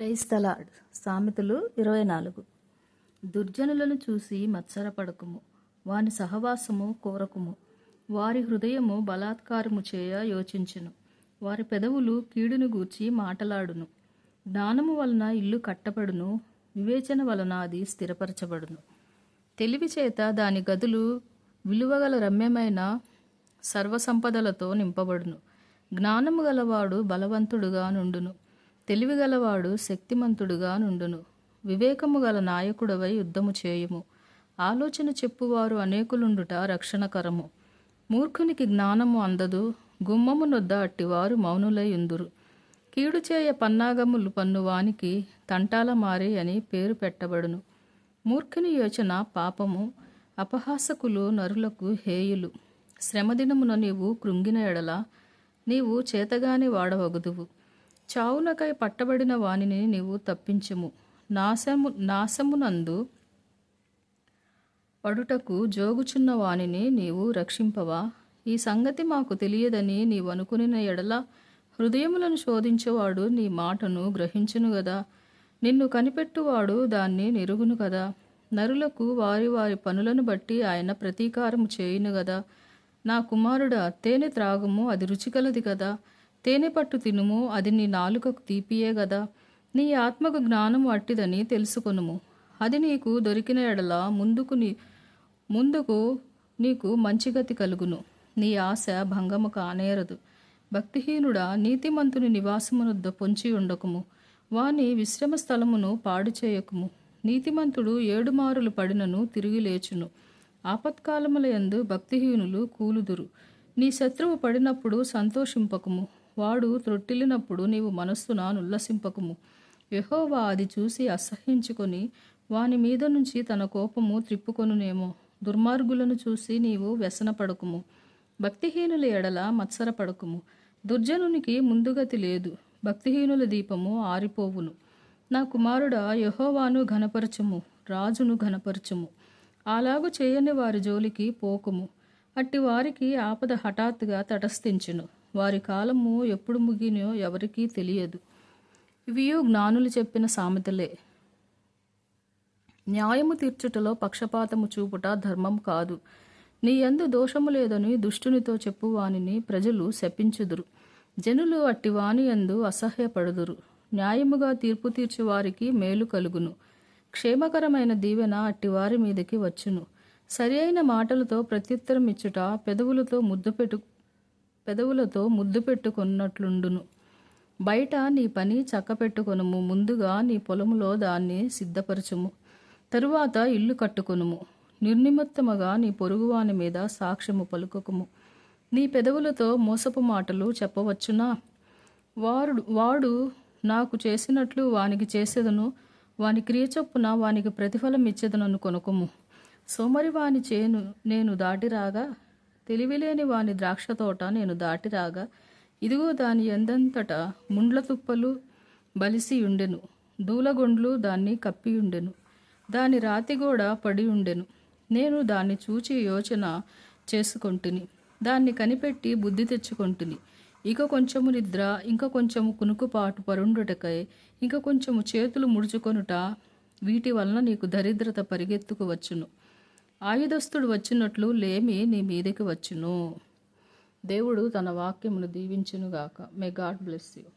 Praise the lord. సామెతలు 24. దుర్జనులను చూసి మత్సరపడకుము, వాని సహవాసము కోరకుము. వారి హృదయము బలాత్కారము చేయ యోచించును, వారి పెదవులు కీడును గూర్చి మాటలాడును. జ్ఞానము వలన ఇల్లు కట్టబడును, వివేచన వలన అది స్థిరపరచబడును. తెలివి చేత దాని గదులు విలువగల రమ్యమైన సర్వసంపదలతో నింపబడును. జ్ఞానము గలవాడు బలవంతుడుగా నుండును, తెలివిగలవాడు శక్తిమంతుడుగా నుండును. వివేకము గల నాయకుడవై యుద్ధము చేయుము, ఆలోచన చెప్పువారు అనేకులుండుట రక్షణకరము. మూర్ఖునికి జ్ఞానము అందదు, గుమ్మము నొద్ద అట్టివారు మౌనులై ఉందురు. కీడు చేయ పన్నాగములు పన్నువానికి తంటాల మారే అని పేరు పెట్టబడును. మూర్ఖుని యోచన పాపము, అపహాసకులు నరులకు హేయులు. శ్రమదినమున నీవు కృంగిన ఎడల నీవు చేతగాని వాడవగుదువు. చావునకై పట్టబడిన వానిని నీవు తప్పించుము, నాశమునందు పడుటకు జోగుచున్న వానిని నీవు రక్షింపవా? ఈ సంగతి మాకు తెలియదని నీవు అనుకునిన ఎడల హృదయములను శోధించేవాడు నీ మాటను గ్రహించును గదా. నిన్ను కనిపెట్టువాడు దాన్ని నిరుగును కదా. నరులకు వారి వారి పనులను బట్టి ఆయన ప్రతీకారము చేయును గదా. నా కుమారుడా, తేనె త్రాగుము, అది రుచికలది కదా. తేనె పట్టు తినుము, అది నీ నాలుకకు తీపియే గదా. నీ ఆత్మకు జ్ఞానము అట్టిదని తెలుసుకొనుము, అది నీకు దొరికిన ఎడల ముందుకు నీకు మంచిగతి కలుగును. నీ ఆశ భంగము కానేరదు. భక్తిహీనుడా, నీతిమంతుని నివాసమునొద్ద పొంచి ఉండకుము, వాని విశ్రమ స్థలమును పాడు చేయకుము. నీతిమంతుడు 7 మారులు పడినను తిరిగి లేచును, ఆపత్కాలములయందు భక్తిహీనులు కూలుదురు. నీ శత్రువు పడినప్పుడు సంతోషింపకుము, వాడు త్రొట్టిల్లినప్పుడు నీవు మనస్సున నుల్లసింపకుము. యెహోవా అది చూసి అసహ్యించుకొని వాని మీద నుంచి తన కోపము త్రిప్పుకొనునేమో. దుర్మార్గులను చూసి నీవు వ్యసనపడకుము, భక్తిహీనుల ఎడల మత్సరపడకుము. దుర్జనునికి ముందుగతి లేదు, భక్తిహీనుల దీపము ఆరిపోవును. నా కుమారుడా, యెహోవాను ఘనపరచుము, రాజును ఘనపరచుము. అలాగు చేయని వారి జోలికి పోకుము, అట్టి వారికి ఆపద హఠాత్తుగా తటస్థించును. వారి కాలము ఎప్పుడు ముగినో ఎవరికీ తెలియదు. ఇవియు జ్ఞానులు చెప్పిన సామెతలే. న్యాయము తీర్చుటలో పక్షపాతము చూపుట ధర్మం కాదు. నీ యందు దోషము లేదని దుష్టునితో చెప్పువానిని ప్రజలు శపించుదురు. జనులు అట్టి వాని యందు అసహ్యపడుదురు. న్యాయముగా తీర్పు తీర్చు వారికి మేలు కలుగును, క్షేమకరమైన దీవెన అట్టివారి మీదకి వచ్చును. సరి అయిన మాటలతో ప్రత్యుత్తరం ఇచ్చుట పెదవులతో ముద్దు పెట్టుకున్నట్లుండును. బయట నీ పని చక్కపెట్టుకొనుము, ముందుగా నీ పొలములో దాన్ని సిద్ధపరచుము, తరువాత ఇల్లు కట్టుకొనుము. నిర్నిమిత్తముగా నీ పొరుగువాని మీద సాక్ష్యము పలుకకుము. నీ పెదవులతో మోసపు మాటలు చెప్పవచ్చునా? వాడు నాకు చేసినట్లు వానికి చేసేదను, వాని క్రియ చొప్పున వానికి ప్రతిఫలం ఇచ్చేదనను కొనుకుము. సోమరి వాని చేను నేను దాటిరాగా, తెలివిలేని వాని ద్రాక్ష తోట నేను దాటిరాగా, ఇదిగో దాని ఎందంతటా ముండ్ల తుప్పలు బలిసి ఉండెను, దూలగొండ్లు దాన్ని కప్పియుండెను, దాని రాతిగోడ పడి ఉండెను. నేను దాన్ని చూచి యోచన చేసుకొంటిని, దాన్ని కనిపెట్టి బుద్ధి తెచ్చుకొంటిని. ఇక కొంచెము నిద్ర, ఇంక కొంచెము కునుకుపాటు పరుండుటకై, ఇంక కొంచెము చేతులు ముడుచుకొనుట, వీటి వలన నీకు దరిద్రత పరిగెత్తుకు వచ్చును. ఆయుధస్తుడు వచ్చినట్లు లేమి నీ మీదకి వచ్చును. దేవుడు తన వాక్యమును దీవించునుగాక. May God bless you.